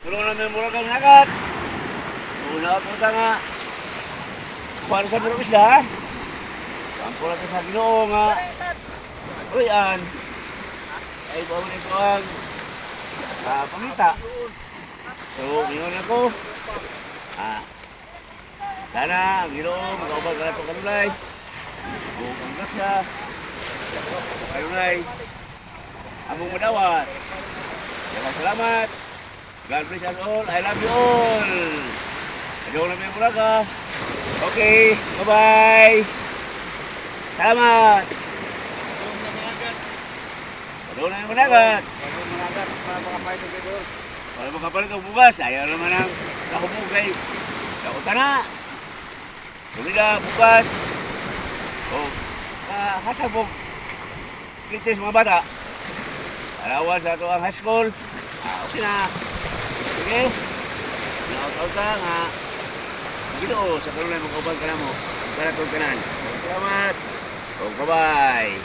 Tulong namin mura kang nakat. Una po ta nga. Para sa mga isda. Sampo natin sa Ginoo nga. Uy, ay bawin ito ang pamita. So, ngayon ako. Sana, ang Ginoo, mag-aubag ka na ito kanulay. Buong ang grasya. Kanulay. Among madawat. Salamat. God bless us all. I love you all. Ayaw na may muraga. Okay. Bye-bye. Salamat. Ayaw na may muragat. Para makapalit ang bugas. Ayaw naman ang nakubugay. Kakuta na. Sumida, bugas. Hatag po. Kritis mga bata. Alawan sa ito ang high school. Okay na. Sige. Nakakaw ka nga. Ginoo, sa kanunay mag-ubang ka na mo. Para itong kanan. Salamat. Bye-bye.